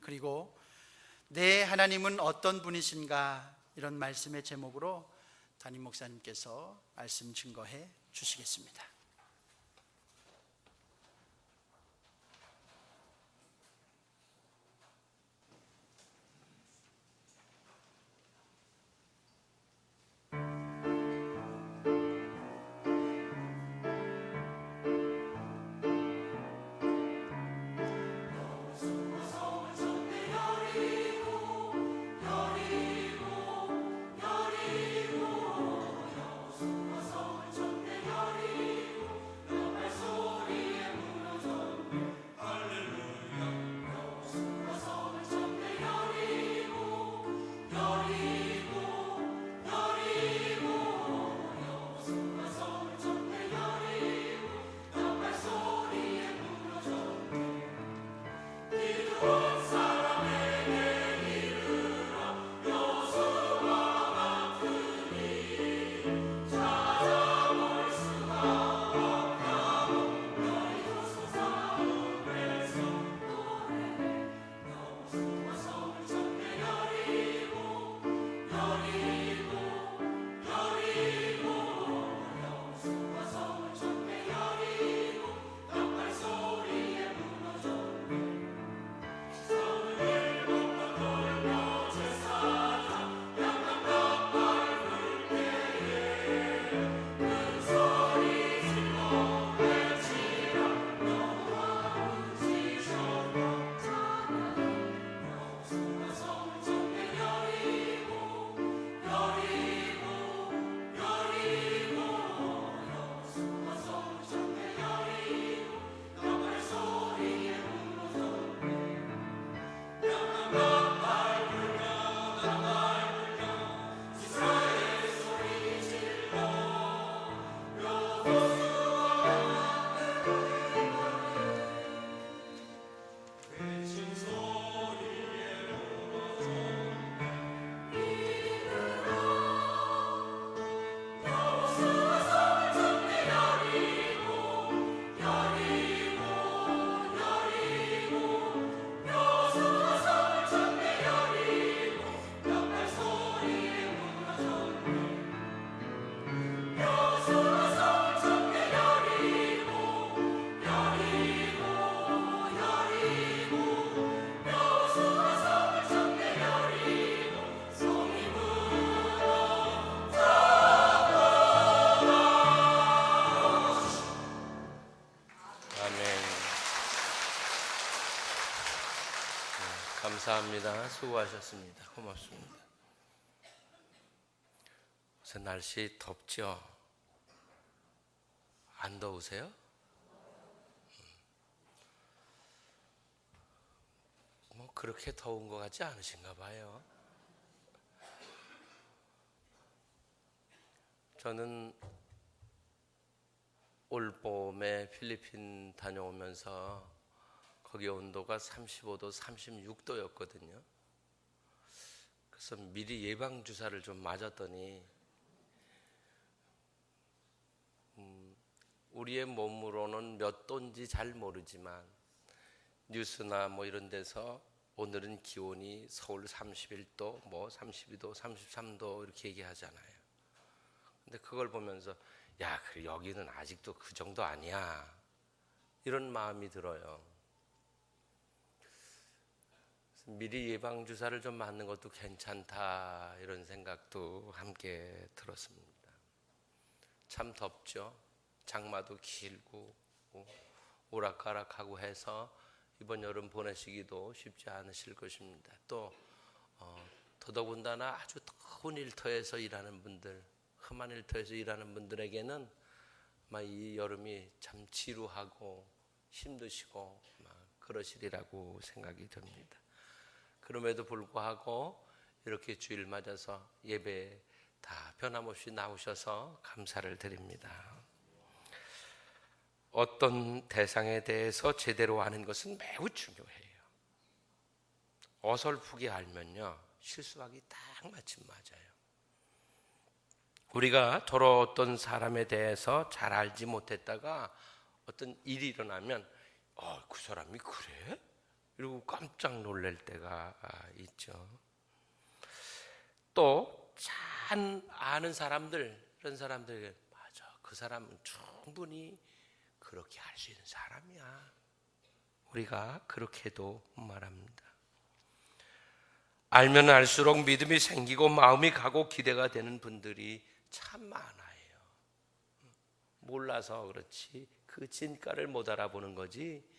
그리고 내 하나님은 어떤 분이신가, 이런 말씀의 제목으로 담임 목사님께서 말씀 증거해 주시겠습니다. 감사합니다. 수고하셨습니다. 고맙습니다. 요새 날씨 덥죠? 안 더우세요? 뭐 그렇게 더운 것 같지 않으신가 봐요. 저는 올 봄에 필리핀 다녀오면서 거기 온도가 35도, 36도였거든요. 그래서 미리 예방주사를 좀 맞았더니 우리의 몸으로는 몇 도인지 잘 모르지만 뉴스나 뭐 이런 데서 오늘은 기온이 서울 31도, 뭐 32도, 33도 이렇게 얘기하잖아요. 근데 그걸 보면서 야, 여기는 아직도 그 정도 아니야, 이런 마음이 들어요. 미리 예방주사를 좀 맞는 것도 괜찮다, 이런 생각도 함께 들었습니다. 참 덥죠. 장마도 길고 오락가락하고 해서 이번 여름 보내시기도 쉽지 않으실 것입니다. 또 더더군다나 아주 더운 일터에서 일하는 분들, 험한 일터에서 일하는 분들에게는 아마 이 여름이 참 지루하고 힘드시고 그러시리라고 생각이 듭니다. 그럼에도 불구하고 이렇게 주일 맞아서 예배 다 변함없이 나오셔서 감사를 드립니다. 어떤 대상에 대해서 제대로 아는 것은 매우 중요해요. 어설프게 알면요, 실수하기 딱 마침 맞아요. 우리가 저런 어떤 사람에 대해서 잘 알지 못했다가 어떤 일이 일어나면 그 사람이 그래? 이러고 깜짝 놀랄 때가 있죠. 또 잘 아는 사람들, 이런 사람들에게 맞아, 그 사람은 충분히 그렇게 할 수 있는 사람이야, 우리가 그렇게도 말합니다. 알면 알수록 믿음이 생기고 마음이 가고 기대가 되는 분들이 참 많아요. 몰라서 그렇지 그 진가를 못 알아보는 거지,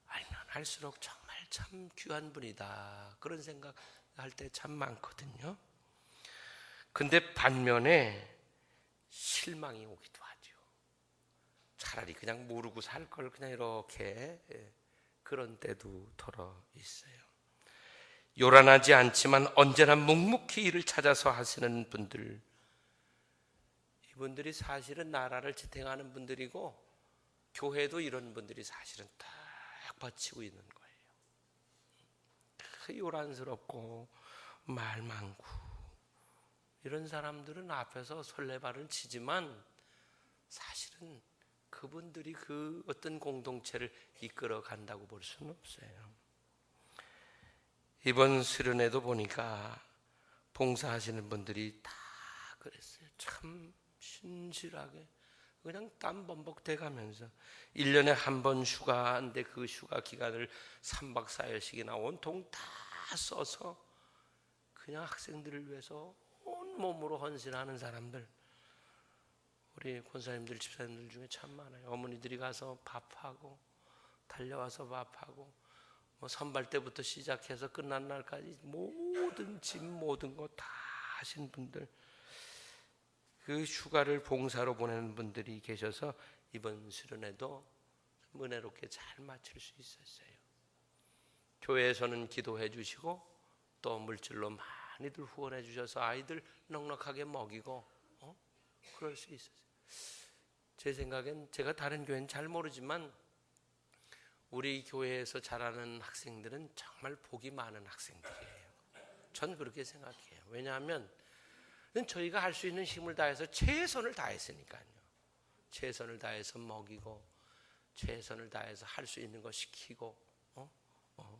알면 알수록 정말 참 귀한 분이다, 그런 생각할 때 참 많거든요. 근데 반면에 실망이 오기도 하죠. 차라리 그냥 모르고 살 걸 그냥 이렇게, 그런 때도 덜어 있어요. 요란하지 않지만 언제나 묵묵히 일을 찾아서 하시는 분들, 이분들이 사실은 나라를 지탱하는 분들이고 교회도 이런 분들이 사실은 딱 받치고 있는 거예요. 그 요란스럽고 말 많고 이런 사람들은 앞에서 설레발을 치지만 사실은 그분들이 그 어떤 공동체를 이끌어 간다고 볼 수는 없어요. 이번 수련회도 보니까 봉사하시는 분들이 다 그랬어요. 참 신실하게 그냥 땀 범벅 돼가면서 1년에 한 번 휴가인데 그 휴가 기간을 3박 4일씩이나 온통 다 써서 그냥 학생들을 위해서 온몸으로 헌신하는 사람들, 우리 권사님들 집사님들 중에 참 많아요. 어머니들이 가서 밥하고 달려와서 밥하고 뭐 선발 때부터 시작해서 끝난 날까지 모든 짐 모든 거 다 하신 분들, 그 휴가를 봉사로 보내는 분들이 계셔서 이번 수련회도 은혜롭게 잘 마칠 수 있었어요. 교회에서는 기도해 주시고 또 물질로 많이들 후원해 주셔서 아이들 넉넉하게 먹이고 그럴 수 있었어요. 제 생각엔, 제가 다른 교회는 잘 모르지만 우리 교회에서 자라는 학생들은 정말 복이 많은 학생들이에요. 전 그렇게 생각해요. 왜냐하면 저희가 할 수 있는 힘을 다해서 최선을 다했으니까요. 최선을 다해서 먹이고 최선을 다해서 할 수 있는 거 시키고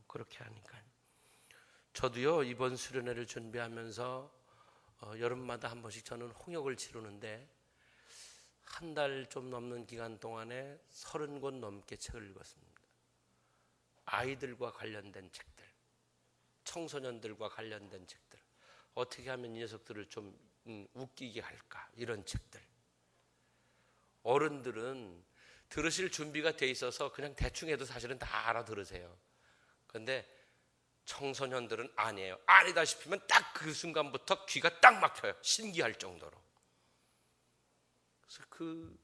그렇게 하니까요. 저도요, 이번 수련회를 준비하면서 여름마다 한 번씩 저는 홍역을 치르는데 한 달 좀 넘는 기간 동안에 30권 넘게 책을 읽었습니다. 아이들과 관련된 책들, 청소년들과 관련된 책들, 어떻게 하면 이 녀석들을 좀 웃기게 할까, 이런 책들. 어른들은 들으실 준비가 돼 있어서 그냥 대충 해도 사실은 다 알아들으세요. 그런데 청소년들은 아니에요. 아니다 싶으면 딱 그 순간부터 귀가 딱 막혀요. 신기할 정도로. 그래서 그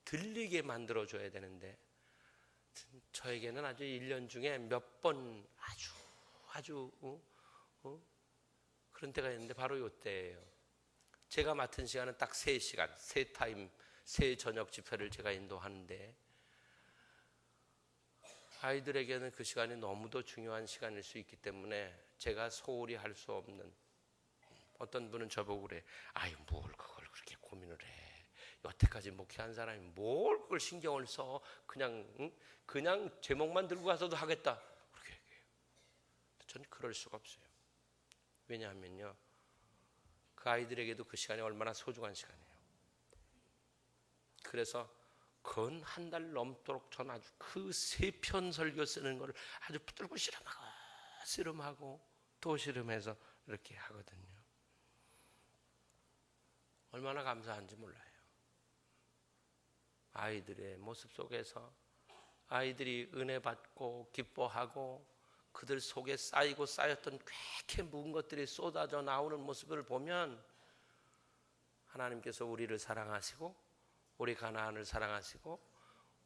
들리게 만들어줘야 되는데 저에게는 아주 1년 중에 몇 번 아주 그런 때가 있는데 바로 이때예요. 제가 맡은 시간은 딱 3시간, 세 저녁 집회를 제가 인도하는데 아이들에게는 그 시간이 너무도 중요한 시간일 수 있기 때문에 제가 소홀히 할 수 없는, 어떤 분은 저보고 그래, 아유 뭘 그걸 그렇게 고민을 해, 여태까지 목회한 사람이 뭘 그걸 신경을 써, 그냥 제목만 들고 가서도 하겠다, 그렇게 얘기해요. 저는 그럴 수가 없어요. 왜냐하면요, 그 아이들에게도 그 시간이 얼마나 소중한 시간이에요. 그래서 건 한 달 넘도록 전 아주 그 3편 설교 쓰는 걸 아주 붙들고 씨름하고 또 씨름해서 이렇게 하거든요. 얼마나 감사한지 몰라요. 아이들의 모습 속에서 아이들이 은혜 받고 기뻐하고 그들 속에 쌓이고 쌓였던 꽤 묵은 것들이 쏟아져 나오는 모습을 보면 하나님께서 우리를 사랑하시고 우리 가나안을 사랑하시고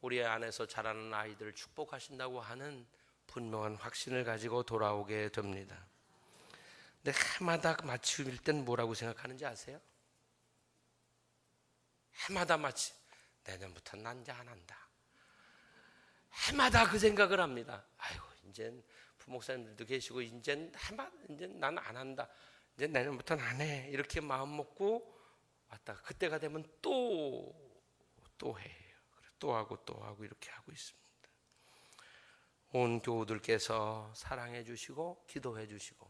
우리 안에서 자라는 아이들을 축복하신다고 하는 분명한 확신을 가지고 돌아오게 됩니다. 근데 해마다 마칠 땐 뭐라고 생각하는지 아세요? 해마다 마치 내년부터 난 이제 안 한다. 해마다 그 생각을 합니다. 아이고, 이젠 부목사님들도 계시고 이젠 난 안 한다. 이제 내년부터는 안 해. 이렇게 마음 먹고 왔다가 그때가 되면 또 해요. 또 하고 이렇게 하고 있습니다. 온 교우들께서 사랑해 주시고 기도해 주시고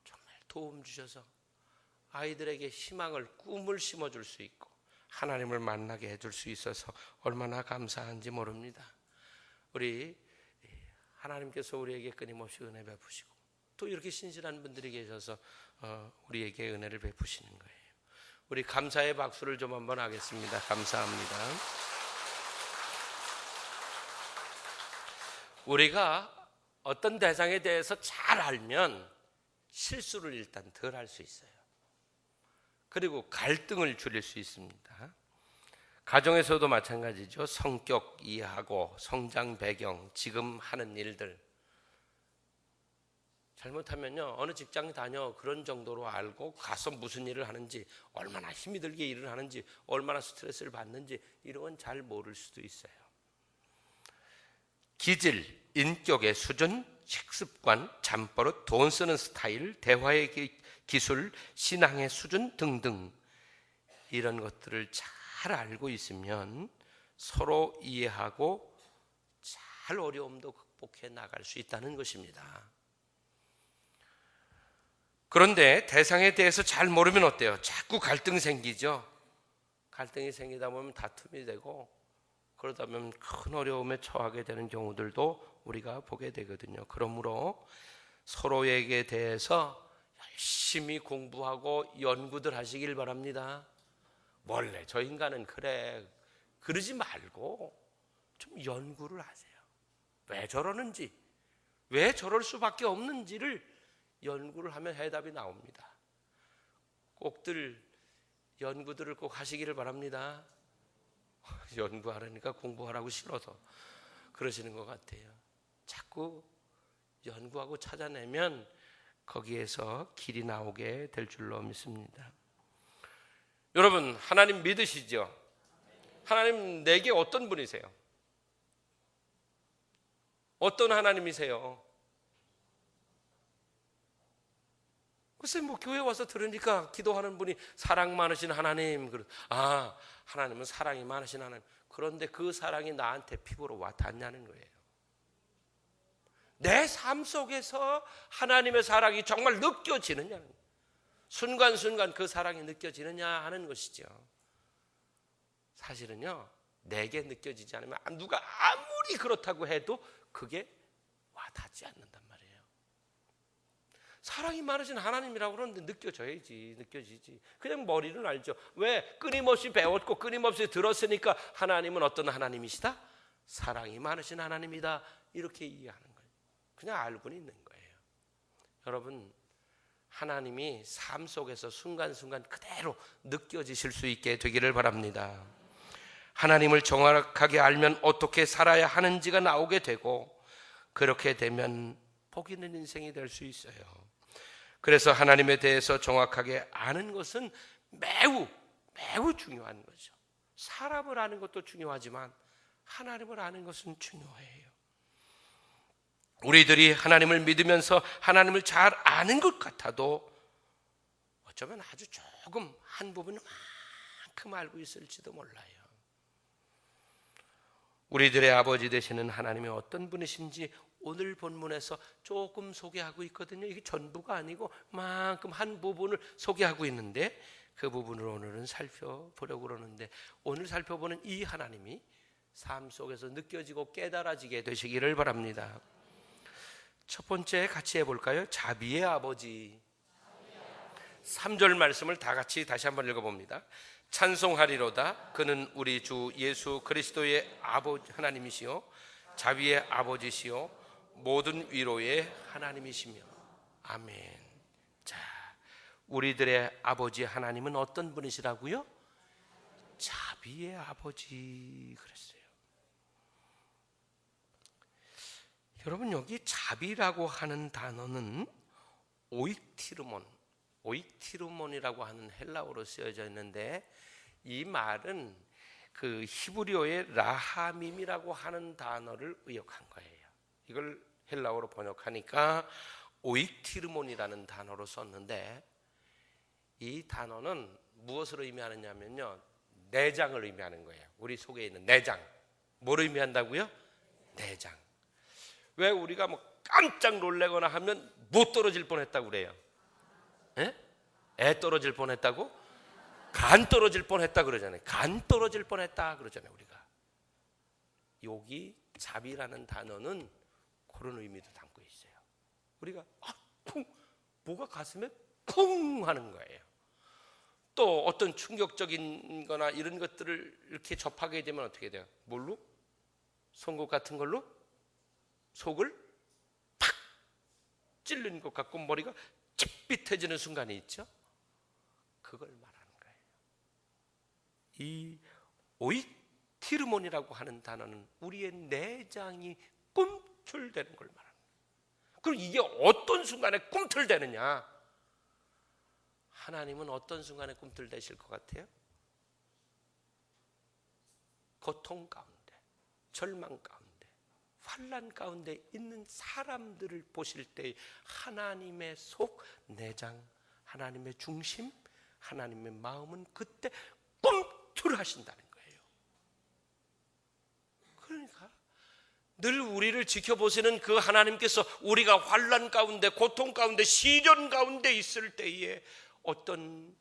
정말 도움 주셔서 아이들에게 희망을, 꿈을 심어줄 수 있고 하나님을 만나게 해줄 수 있어서 얼마나 감사한지 모릅니다. 우리 하나님께서 우리에게 끊임없이 은혜 베푸시고 또 이렇게 신실한 분들이 계셔서 우리에게 은혜를 베푸시는 거예요. 우리 감사의 박수를 좀 한번 하겠습니다. 감사합니다. 우리가 어떤 대상에 대해서 잘 알면 실수를 일단 덜 할 수 있어요. 그리고 갈등을 줄일 수 있습니다. 가정에서도 마찬가지죠. 성격 이해하고 성장 배경, 지금 하는 일들. 잘못하면요, 어느 직장 다녀 그런 정도로 알고 가서 무슨 일을 하는지, 얼마나 힘이 들게 일을 하는지, 얼마나 스트레스를 받는지 이런 건 잘 모를 수도 있어요. 기질, 인격의 수준, 식습관, 잠버릇, 돈 쓰는 스타일, 대화의 기술, 신앙의 수준 등등 이런 것들을 잘 알고 있으면 서로 이해하고 잘 어려움도 극복해 나갈 수 있다는 것입니다. 그런데 대상에 대해서 잘 모르면 어때요? 자꾸 갈등 생기죠. 갈등이 생기다 보면 다툼이 되고 그러다 보면 큰 어려움에 처하게 되는 경우들도 우리가 보게 되거든요. 그러므로 서로에게 대해서 열심히 공부하고 연구들 하시길 바랍니다. 원래 저 인간은 그래, 그러지 말고 좀 연구를 하세요. 왜 저러는지, 왜 저럴 수밖에 없는지를 연구를 하면 해답이 나옵니다. 꼭들 연구들을 꼭 하시기를 바랍니다. 연구하라니까 공부하라고 싫어서 그러시는 것 같아요. 자꾸 연구하고 찾아내면 거기에서 길이 나오게 될 줄로 믿습니다. 여러분, 하나님 믿으시죠? 하나님 내게 어떤 분이세요? 어떤 하나님이세요? 글쎄 뭐 교회 와서 들으니까 기도하는 분이 사랑 많으신 하나님, 하나님은 사랑이 많으신 하나님. 그런데 그 사랑이 나한테 피부로 와 닿냐는 거예요. 내 삶 속에서 하나님의 사랑이 정말 느껴지느냐, 순간순간 그 사랑이 느껴지느냐 하는 것이죠. 사실은요, 내게 느껴지지 않으면 누가 아무리 그렇다고 해도 그게 와 닿지 않는단 말이에요. 사랑이 많으신 하나님이라고 그러는데 느껴지지. 그냥 머리는 알죠. 왜? 끊임없이 배웠고 끊임없이 들었으니까 하나님은 어떤 하나님이시다? 사랑이 많으신 하나님이다. 이렇게 이해하는 거예요. 그냥 알고는 있는 거예요. 여러분, 하나님이 삶 속에서 순간순간 그대로 느껴지실 수 있게 되기를 바랍니다. 하나님을 정확하게 알면 어떻게 살아야 하는지가 나오게 되고, 그렇게 되면 복 있는 인생이 될 수 있어요. 그래서 하나님에 대해서 정확하게 아는 것은 매우 중요한 거죠. 사람을 아는 것도 중요하지만 하나님을 아는 것은 중요해요. 우리들이 하나님을 믿으면서 하나님을 잘 아는 것 같아도 어쩌면 아주 조금 한 부분만큼 알고 있을지도 몰라요. 우리들의 아버지 되시는 하나님이 어떤 분이신지 오늘 본문에서 조금 소개하고 있거든요. 이게 전부가 아니고 만큼 한 부분을 소개하고 있는데 그 부분을 오늘은 살펴보려고 그러는데, 오늘 살펴보는 이 하나님이 삶 속에서 느껴지고 깨달아지게 되시기를 바랍니다. 첫 번째 같이 해볼까요? 자비의 아버지. 3절 말씀을 다 같이 다시 한번 읽어봅니다. 찬송하리로다. 그는 우리 주 예수 그리스도의 아버지 하나님이시요 자비의 아버지시요 모든 위로의 하나님이시며. 아멘. 자, 우리들의 아버지 하나님은 어떤 분이시라고요? 자비의 아버지 그랬어요. 여러분, 여기 자비라고 하는 단어는 오이티르몬이라고 하는 헬라어로 쓰여져 있는데, 이 말은 그 히브리어의 라하밈이라고 하는 단어를 의역한 거예요. 이걸 헬라어로 번역하니까 오이티르몬이라는 단어로 썼는데, 이 단어는 무엇을 의미하느냐면요, 내장을 의미하는 거예요. 우리 속에 있는 내장. 뭘 의미한다고요? 내장. 왜 우리가 뭐 깜짝 놀래거나 하면 못 떨어질 뻔했다고 그래요? 에? 애 떨어질 뻔했다고? 간 떨어질 뻔했다 그러잖아요. 간 떨어질 뻔했다 그러잖아요. 우리가 여기 자비라는 단어는 그런 의미도 담고 있어요. 우리가 쿵, 뭐가 가슴에 쿵 하는 거예요. 또 어떤 충격적인 거나 이런 것들을 이렇게 접하게 되면 어떻게 돼요? 뭘로? 송곳 같은 걸로 속을 팍 찔린 것 같고 머리가 찌릿해지는 순간이 있죠. 그걸 말하는 거예요. 이 오이티르몬이라고 하는 단어는 우리의 내장이 꿈틀대는 걸 말합니다. 그럼 이게 어떤 순간에 꿈틀대느냐? 하나님은 어떤 순간에 꿈틀대실 것 같아요? 고통 가운데, 절망 가운데, 환난 가운데 있는 사람들을 보실 때 하나님의 속, 내장, 하나님의 중심, 하나님의 마음은 그때 꿈틀하신다는 거예요. 그러니까 늘 우리를 지켜보시는 그 하나님께서 우리가 환난 가운데, 고통 가운데, 시련 가운데 있을 때에 어떤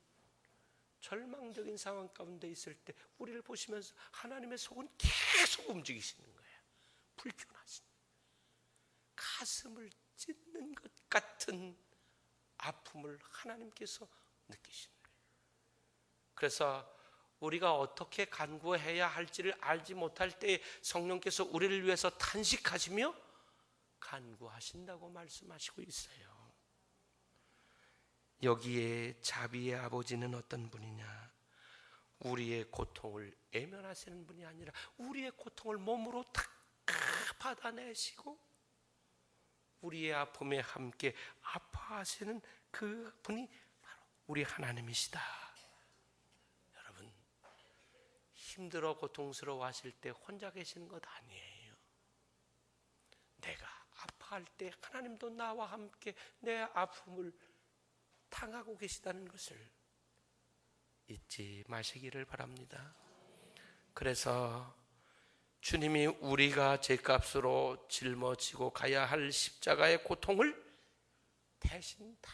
절망적인 상황 가운데 있을 때 우리를 보시면서 하나님의 속은 계속 움직이시는 거예요. 불편하신, 가슴을 찢는 것 같은 아픔을 하나님께서 느끼시는 거예요. 그래서 우리가 어떻게 간구해야 할지를 알지 못할 때 성령께서 우리를 위해서 탄식하시며 간구하신다고 말씀하시고 있어요. 여기에 자비의 아버지는 어떤 분이냐? 우리의 고통을 외면하시는 분이 아니라 우리의 고통을 몸으로 다 받아내시고 우리의 아픔에 함께 아파하시는 그 분이 바로 우리 하나님이시다. 여러분, 힘들어 고통스러워 하실 때 혼자 계시는 것 아니에요. 내가 아파할 때 하나님도 나와 함께 내 아픔을 당하고 계시다는 것을 잊지 마시기를 바랍니다. 그래서 주님이 우리가 죄값으로 짊어지고 가야 할 십자가의 고통을 대신 다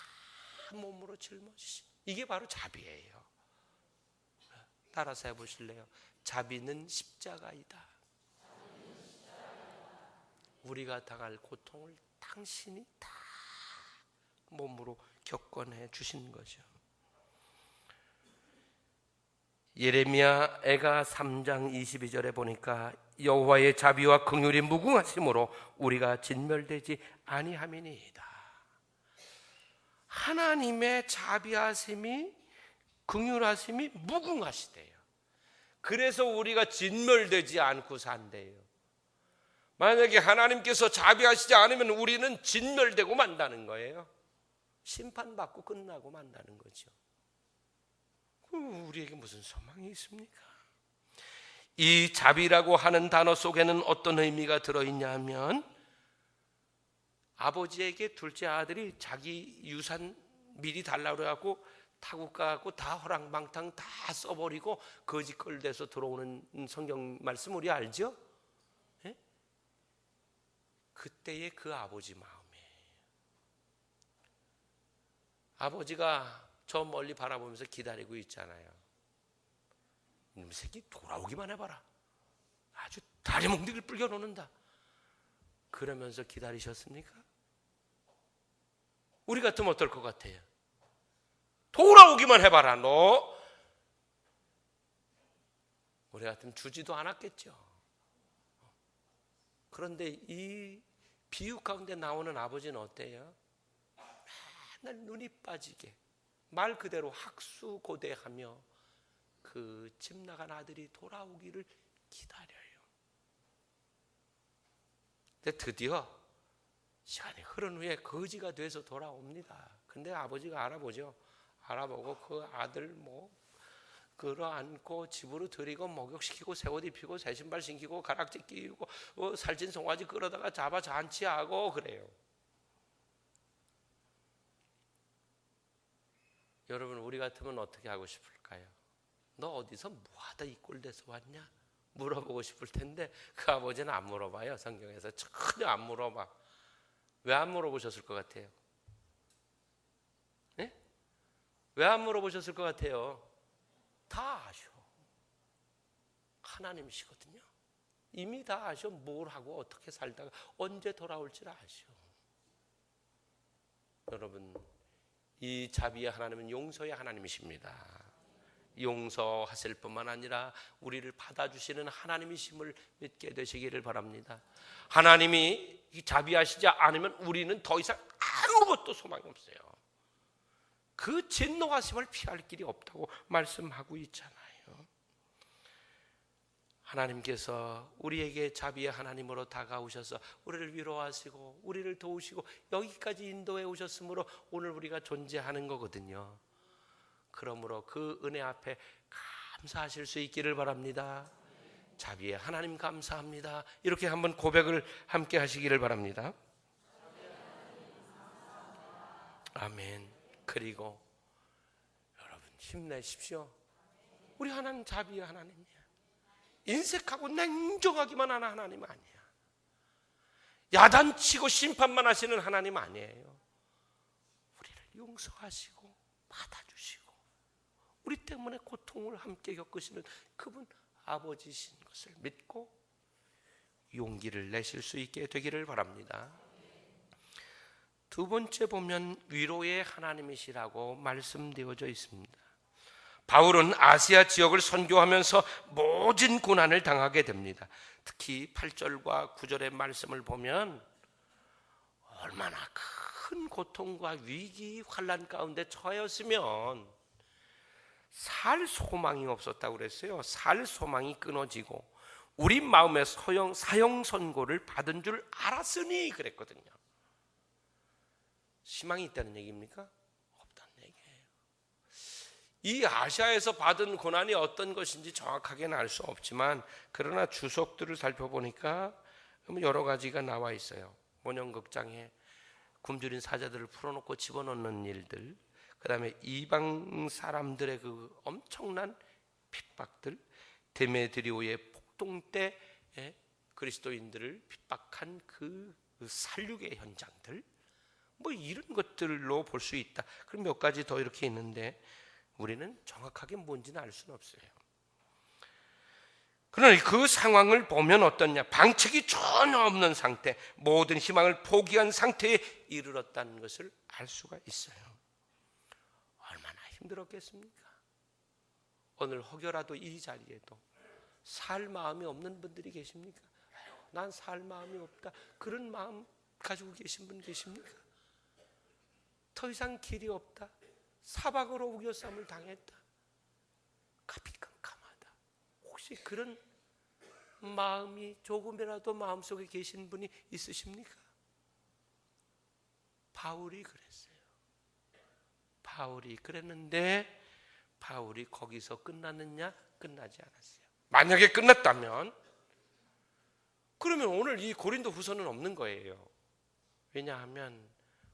몸으로 짊어지신, 이게 바로 자비예요. 따라서 해보실래요? 자비는 십자가이다. 우리가 당할 고통을 당신이 다 몸으로 겪어내 주신 거죠. 예레미야가 3장 22절에 보니까 여호와의 자비와 긍휼이 무궁하심으로 우리가 진멸되지 아니함이니이다. 하나님의 자비하심이, 긍휼하심이 무궁하시대요. 그래서 우리가 진멸되지 않고 산대요. 만약에 하나님께서 자비하시지 않으면 우리는 진멸되고 만다는 거예요. 심판받고 끝나고 만다는 거죠. 우리에게 무슨 소망이 있습니까? 이 자비라고 하는 단어 속에는 어떤 의미가 들어있냐 하면, 아버지에게 둘째 아들이 자기 유산 미리 달라고 하고 타국 가고 다 허랑방탕 다 써버리고 거짓걸 대서 들어오는 성경 말씀 우리 알죠? 예? 그때의 그 아버지 마음이에요. 아버지가 저 멀리 바라보면서 기다리고 있잖아요. 이놈 새끼 돌아오기만 해봐라. 아주 다리 몽둥이를 불겨 놓는다. 그러면서 기다리셨습니까? 우리 같으면 어떨 것 같아요? 돌아오기만 해봐라 너. 우리 같으면 주지도 않았겠죠. 그런데 이 비유 가운데 나오는 아버지는 어때요? 맨날 눈이 빠지게 말 그대로 학수고대하며 그 집 나간 아들이 돌아오기를 기다려요. 근데 드디어 시간이 흐른 후에 거지가 돼서 돌아옵니다. 근데 아버지가 알아보죠. 알아보고 그 아들 끌어안고 집으로 들이고 목욕시키고 새 옷 입히고 새 신발 신기고 가락지 끼우고 살찐 송아지 끌어다가 잡아 잔치하고 그래요. 여러분, 우리 같으면 어떻게 하고 싶을까요? 너 어디서 뭐하다 이 꼴 돼서 왔냐? 물어보고 싶을 텐데 그 아버지는 안 물어봐요. 성경에서 전혀 안 물어봐. 왜 안 물어보셨을 것 같아요? 네? 왜 안 물어보셨을 것 같아요? 다 아셔. 하나님이시거든요. 이미 다 아셔. 뭘 하고 어떻게 살다가 언제 돌아올지를 아셔. 여러분, 이 자비의 하나님은 용서의 하나님이십니다. 용서하실 뿐만 아니라 우리를 받아주시는 하나님이심을 믿게 되시기를 바랍니다. 하나님이 자비하시지 않으면 우리는 더 이상 아무것도 소망이 없어요. 그 진노하심을 피할 길이 없다고 말씀하고 있잖아요. 하나님께서 우리에게 자비의 하나님으로 다가오셔서 우리를 위로하시고 우리를 도우시고 여기까지 인도해 오셨으므로 오늘 우리가 존재하는 거거든요. 그러므로 그 은혜 앞에 감사하실 수 있기를 바랍니다. 자비의 하나님 감사합니다. 이렇게 한번 고백을 함께 하시기를 바랍니다. 아멘. 그리고 여러분 힘내십시오. 우리 하나님 자비의 하나님이야. 인색하고 냉정하기만 하는 하나님 아니야. 야단치고 심판만 하시는 하나님 아니에요. 우리를 용서하시고 받아주시고 우리 때문에 고통을 함께 겪으시는 그분 아버지신 것을 믿고 용기를 내실 수 있게 되기를 바랍니다. 두 번째 보면 위로의 하나님이시라고 말씀되어져 있습니다. 바울은 아시아 지역을 선교하면서 모진 고난을 당하게 됩니다. 특히 8절과 9절의 말씀을 보면 얼마나 큰 고통과 위기, 환난 가운데 처하였으면 살 소망이 없었다고 그랬어요. 살 소망이 끊어지고 우리 마음의 사형 선고를 받은 줄 알았으니 그랬거든요. 희망이 있다는 얘기입니까? 없다는 얘기예요. 이 아시아에서 받은 고난이 어떤 것인지 정확하게는 알 수 없지만 그러나 주석들을 살펴보니까 여러 가지가 나와 있어요. 모형극장에 굶주린 사자들을 풀어놓고 집어넣는 일들, 그 다음에 이방 사람들의 그 엄청난 핍박들, 데메드리오의 폭동 때 그리스도인들을 핍박한 그 살육의 현장들, 뭐 이런 것들로 볼 수 있다. 그럼 몇 가지 더 이렇게 있는데 우리는 정확하게 뭔지는 알 수는 없어요. 그러나 그 상황을 보면 어떻냐? 방책이 전혀 없는 상태, 모든 희망을 포기한 상태에 이르렀다는 것을 알 수가 있어요. 얼마나 힘들었겠습니까? 오늘 혹여라도 이 자리에도 살 마음이 없는 분들이 계십니까? 난 살 마음이 없다. 그런 마음 가지고 계신 분 계십니까? 더 이상 길이 없다. 사박으로 우겨쌈을 당했다. 값이 깜깜하다. 혹시 그런 마음이 조금이라도 마음속에 계신 분이 있으십니까? 바울이 그랬어요. 바울이 그랬는데 바울이 거기서 끝났느냐? 끝나지 않았어요. 만약에 끝났다면 그러면 오늘 이 고린도 후서는 없는 거예요. 왜냐하면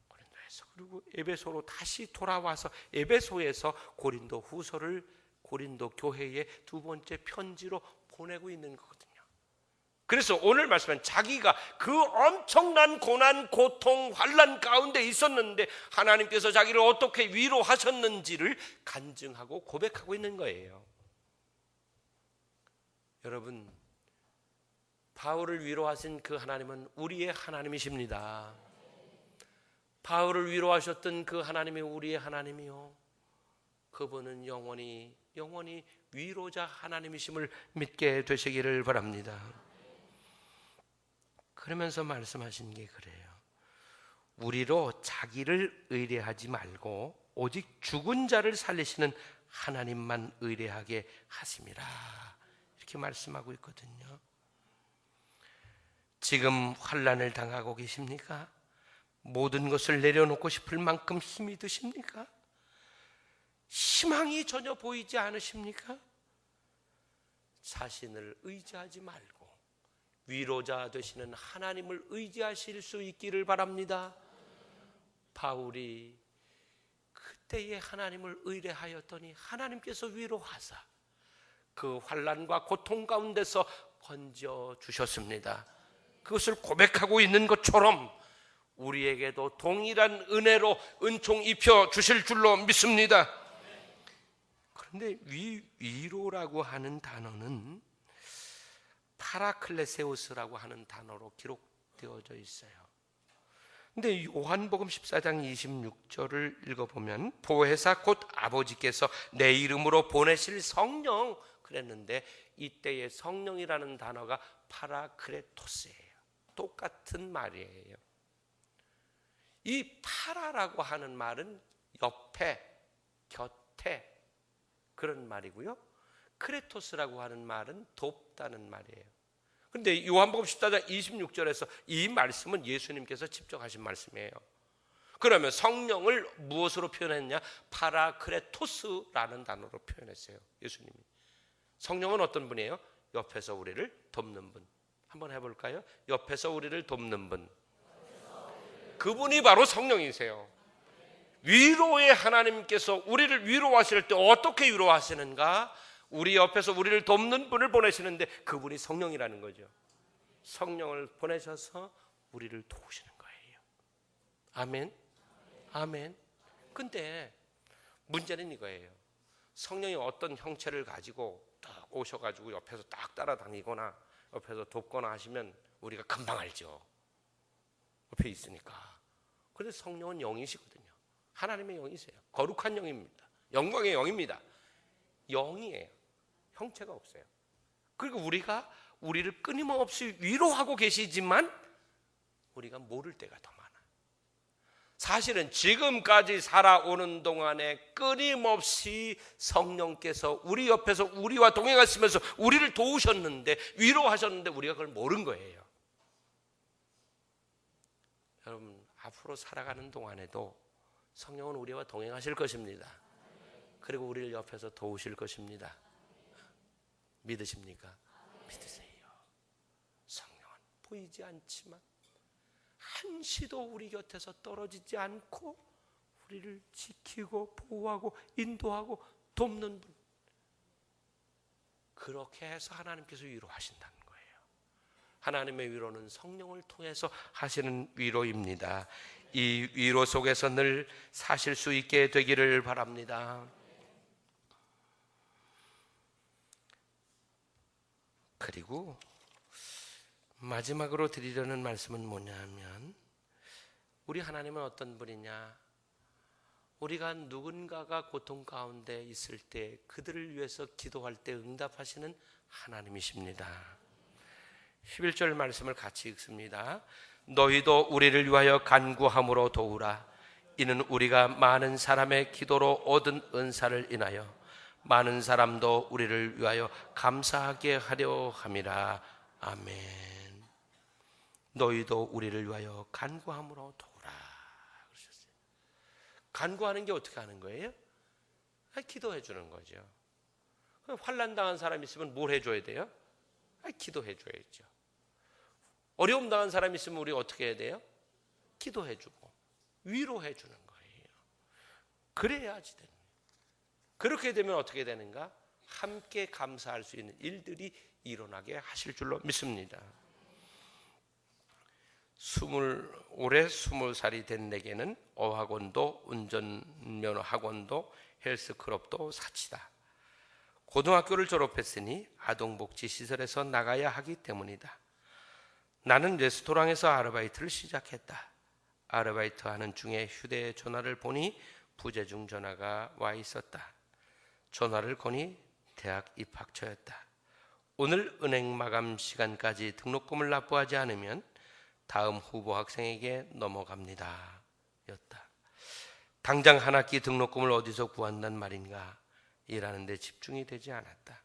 고린도에서 그리고 에베소로 다시 돌아와서 에베소에서 고린도 후서를 고린도 교회의 두 번째 편지로 보내고 있는 거거든요. 그래서 오늘 말씀은 자기가 그 엄청난 고난, 고통, 환난 가운데 있었는데 하나님께서 자기를 어떻게 위로하셨는지를 간증하고 고백하고 있는 거예요. 여러분, 바울을 위로하신 그 하나님은 우리의 하나님이십니다. 바울을 위로하셨던 그 하나님이 우리의 하나님이요, 그분은 영원히 위로자 하나님이심을 믿게 되시기를 바랍니다. 그러면서 말씀하신 게 그래요. 우리로 자기를 의뢰하지 말고 오직 죽은 자를 살리시는 하나님만 의뢰하게 하심이라, 이렇게 말씀하고 있거든요. 지금 환난을 당하고 계십니까? 모든 것을 내려놓고 싶을 만큼 힘이 드십니까? 희망이 전혀 보이지 않으십니까? 자신을 의지하지 말고 위로자 되시는 하나님을 의지하실 수 있기를 바랍니다. 바울이 그때의 하나님을 의뢰하였더니 하나님께서 위로하사 그 환난과 고통 가운데서 건져 주셨습니다. 그것을 고백하고 있는 것처럼 우리에게도 동일한 은혜로 은총 입혀 주실 줄로 믿습니다. 그런데 위로라고 하는 단어는 파라클레세우스라고 하는 단어로 기록되어져 있어요. 근데 요한복음 14장 26절을 읽어보면 보혜사 곧 아버지께서 내 이름으로 보내실 성령 그랬는데 이때의 성령이라는 단어가 파라크레토스예요. 똑같은 말이에요. 이 파라라고 하는 말은 옆에, 곁에 그런 말이고요. 크레토스라고 하는 말은 돕다는 말이에요. 그런데 요한복음 14장 26절에서 이 말씀은 예수님께서 직접 하신 말씀이에요. 그러면 성령을 무엇으로 표현했냐? 파라크레토스라는 단어로 표현했어요. 예수님이. 성령은 어떤 분이에요? 옆에서 우리를 돕는 분. 한번 해볼까요? 옆에서 우리를 돕는 분. 그분이 바로 성령이세요. 위로의 하나님께서 우리를 위로하실 때 어떻게 위로하시는가? 우리 옆에서 우리를 돕는 분을 보내시는데 그분이 성령이라는 거죠. 성령을 보내셔서 우리를 도우시는 거예요. 아멘. 아멘. 근데 문제는 이거예요. 성령이 어떤 형체를 가지고 딱 오셔가지고 옆에서 딱 따라다니거나 옆에서 돕거나 하시면 우리가 금방 알죠. 옆에 있으니까. 그런데 성령은 영이시거든요. 하나님의 영이세요. 거룩한 영입니다. 영광의 영입니다. 영이에요. 형체가 없어요. 그리고 우리가 우리를 끊임없이 위로하고 계시지만 우리가 모를 때가 더 많아요. 사실은 지금까지 살아오는 동안에 끊임없이 성령께서 우리 옆에서 우리와 동행하시면서 우리를 도우셨는데 위로하셨는데 우리가 그걸 모른 거예요. 여러분 앞으로 살아가는 동안에도 성령은 우리와 동행하실 것입니다. 그리고 우리를 옆에서 도우실 것입니다. 믿으십니까? 믿으세요. 성령은 보이지 않지만 한시도 우리 곁에서 떨어지지 않고 우리를 지키고 보호하고 인도하고 돕는 분. 그렇게 해서 하나님께서 위로하신다는 거예요. 하나님의 위로는 성령을 통해서 하시는 위로입니다. 이 위로 속에서 늘 사실 수 있게 되기를 바랍니다. 그리고 마지막으로 드리려는 말씀은 뭐냐면 우리 하나님은 어떤 분이냐? 우리가 누군가가 고통 가운데 있을 때 그들을 위해서 기도할 때 응답하시는 하나님이십니다. 11절 말씀을 같이 읽습니다. 너희도 우리를 위하여 간구함으로 도우라. 이는 우리가 많은 사람의 기도로 얻은 은사를 인하여 많은 사람도 우리를 위하여 감사하게 하려 함이라. 아멘. 너희도 우리를 위하여 간구함으로 도우라 그러셨어요. 간구하는 게 어떻게 하는 거예요? 기도해 주는 거죠. 환난 당한 사람 있으면 뭘 해줘야 돼요? 기도해 줘야죠. 어려움 당한 사람 있으면 우리 어떻게 해야 돼요? 기도해 주고 위로해 주는 거예요. 그래야지 됩니다. 그렇게 되면 어떻게 되는가? 함께 감사할 수 있는 일들이 일어나게 하실 줄로 믿습니다. 올해 20살이 된 내게는 어학원도 운전면허 학원도 헬스클럽도 사치다. 고등학교를 졸업했으니 아동복지시설에서 나가야 하기 때문이다. 나는 레스토랑에서 아르바이트를 시작했다. 아르바이트 하는 중에 휴대전화를 보니 부재중 전화가 와 있었다. 전화를 거니 대학 입학처였다. 오늘 은행 마감 시간까지 등록금을 납부하지 않으면 다음 후보 학생에게 넘어갑니다. 였다. 당장 한 학기 등록금을 어디서 구한단 말인가? 일하는데 집중이 되지 않았다.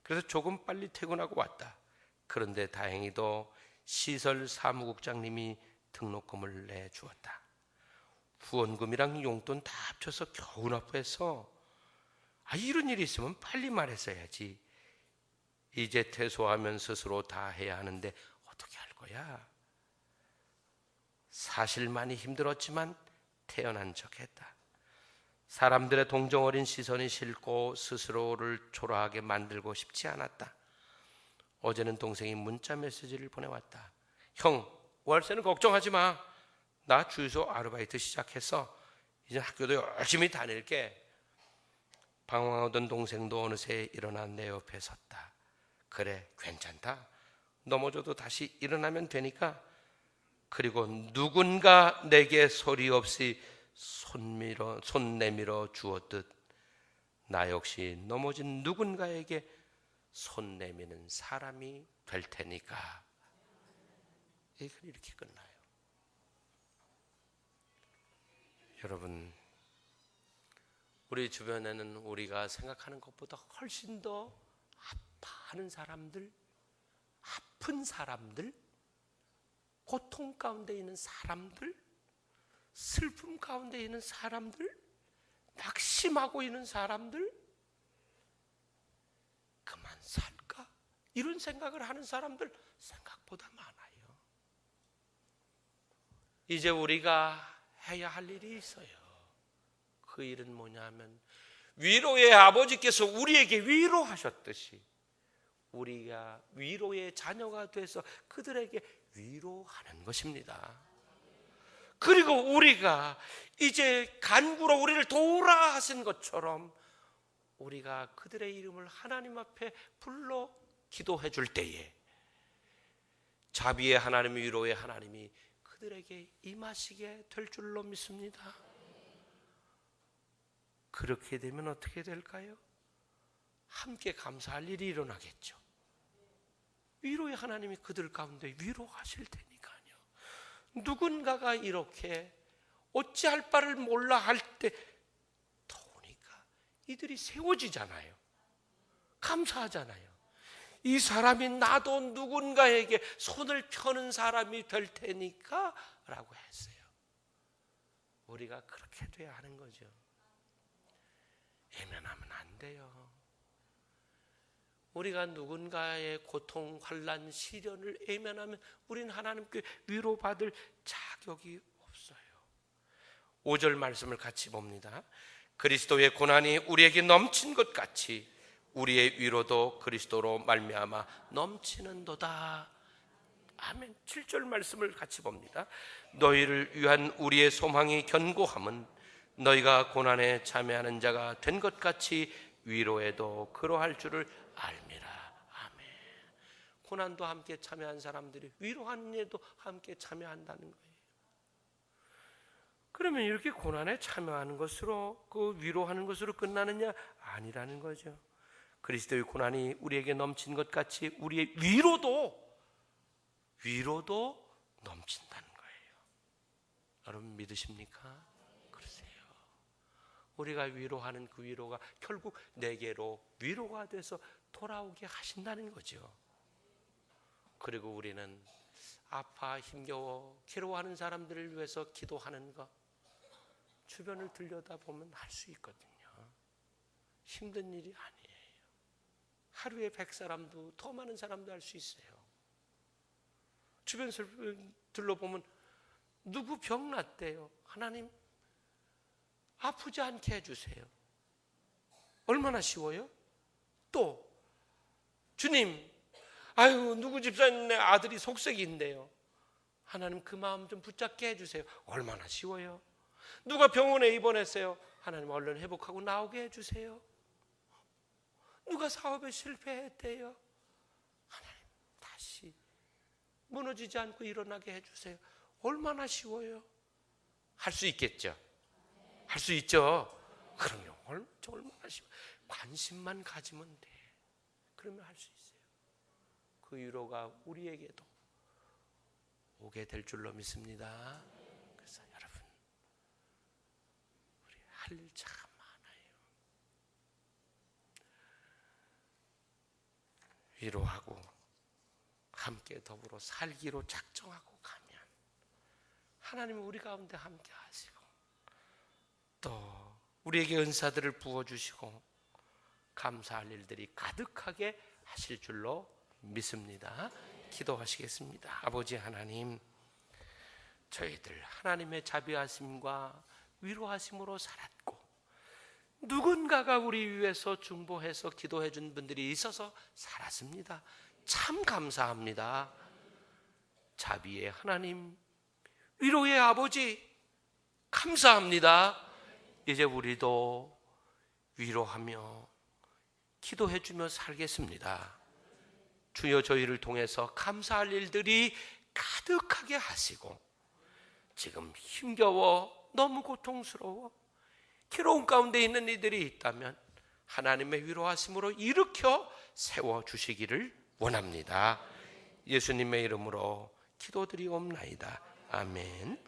그래서 조금 빨리 퇴근하고 왔다. 그런데 다행히도 시설 사무국장님이 등록금을 내주었다. 후원금이랑 용돈 다 합쳐서 겨우 납부해서 이런 일이 있으면 빨리 말했어야지. 이제 퇴소하면 스스로 다 해야 하는데 어떻게 할 거야? 사실 많이 힘들었지만 태어난 척했다. 사람들의 동정 어린 시선이 싫고 스스로를 초라하게 만들고 싶지 않았다. 어제는 동생이 문자 메시지를 보내왔다. 형, 월세는 걱정하지 마. 나 주유소 아르바이트 시작했어. 이제 학교도 열심히 다닐게. 방황하던 동생도 어느새 일어나 내 옆에 섰다. 그래, 괜찮다. 넘어져도 다시 일어나면 되니까. 그리고 누군가 내게 소리 없이 손 내밀어 주었듯 나 역시 넘어진 누군가에게 손 내미는 사람이 될 테니까. 이렇게 끝나요. 여러분, 우리 주변에는 우리가 생각하는 것보다 훨씬 더 아파하는 사람들, 아픈 사람들, 고통 가운데 있는 사람들, 슬픔 가운데 있는 사람들, 낙심하고 있는 사람들, 그만 살까? 이런 생각을 하는 사람들 생각보다 많아요. 이제 우리가 해야 할 일이 있어요. 그 일은 뭐냐면 위로의 아버지께서 우리에게 위로하셨듯이 우리가 위로의 자녀가 돼서 그들에게 위로하는 것입니다. 그리고 우리가 이제 간구로 우리를 도우라 하신 것처럼 우리가 그들의 이름을 하나님 앞에 불러 기도해 줄 때에 자비의 하나님, 위로의 하나님이 그들에게 임하시게 될 줄로 믿습니다. 그렇게 되면 어떻게 될까요? 함께 감사할 일이 일어나겠죠. 위로의 하나님이 그들 가운데 위로하실 테니까요. 누군가가 이렇게 어찌할 바를 몰라 할 때 더우니까 이들이 세워지잖아요. 감사하잖아요. 이 사람이 나도 누군가에게 손을 펴는 사람이 될 테니까 라고 했어요. 우리가 그렇게 돼야 하는 거죠. 외면하면 안 돼요. 우리가 누군가의 고통, 환난, 시련을 외면하면 우리는 하나님께 위로받을 자격이 없어요. 5절 말씀을 같이 봅니다. 그리스도의 고난이 우리에게 넘친 것 같이 우리의 위로도 그리스도로 말미암아 넘치는도다. 아멘. 7절 말씀을 같이 봅니다. 너희를 위한 우리의 소망이 견고함은 너희가 고난에 참여하는 자가 된 것 같이 위로에도 그러할 줄을 알미라. 아멘. 고난도 함께 참여한 사람들이 위로하는 일에도 함께 참여한다는 거예요. 그러면 이렇게 고난에 참여하는 것으로 그 위로하는 것으로 끝나느냐? 아니라는 거죠. 그리스도의 고난이 우리에게 넘친 것 같이 우리의 위로도 넘친다는 거예요. 여러분 믿으십니까? 그러세요. 우리가 위로하는 그 위로가 결국 내게로 위로가 돼서 돌아오게 하신다는 거죠. 그리고 우리는 아파 힘겨워 괴로워하는 사람들을 위해서 기도하는 것 주변을 들여다보면 할 수 있거든요. 힘든 일이 아니에요. 하루에 100사람도 더 많은 사람도 할 수 있어요. 주변 둘러보면 누구 병 났대요. 하나님 아프지 않게 해주세요. 얼마나 쉬워요? 또 주님 아유 누구 집사님 아들이 속색인데요. 하나님 그 마음 좀 붙잡게 해주세요. 얼마나 쉬워요. 누가 병원에 입원했어요. 하나님 얼른 회복하고 나오게 해주세요. 누가 사업에 실패했대요. 하나님 다시 무너지지 않고 일어나게 해주세요. 얼마나 쉬워요. 할 수 있겠죠. 할 수 있죠. 그럼요. 얼마나 쉬워. 관심만 가지면 돼. 그러면 할 수 있어요. 그 위로가 우리에게도 오게 될 줄로 믿습니다. 그래서 여러분 우리 할 일 참 많아요. 위로하고 함께 더불어 살기로 작정하고 가면 하나님은 우리 가운데 함께 하시고 또 우리에게 은사들을 부어주시고 감사할 일들이 가득하게 하실 줄로 믿습니다. 기도하시겠습니다. 아버지 하나님, 저희들 하나님의 자비하심과 위로하심으로 살았고 누군가가 우리 위해서 중보해서 기도해 준 분들이 있어서 살았습니다. 참 감사합니다. 자비의 하나님, 위로의 아버지, 감사합니다. 이제 우리도 위로하며 기도해 주며 살겠습니다. 주여, 저희를 통해서 감사할 일들이 가득하게 하시고, 지금 힘겨워 너무 고통스러워 괴로운 가운데 있는 이들이 있다면 하나님의 위로하심으로 일으켜 세워주시기를 원합니다. 예수님의 이름으로 기도드리옵나이다. 아멘.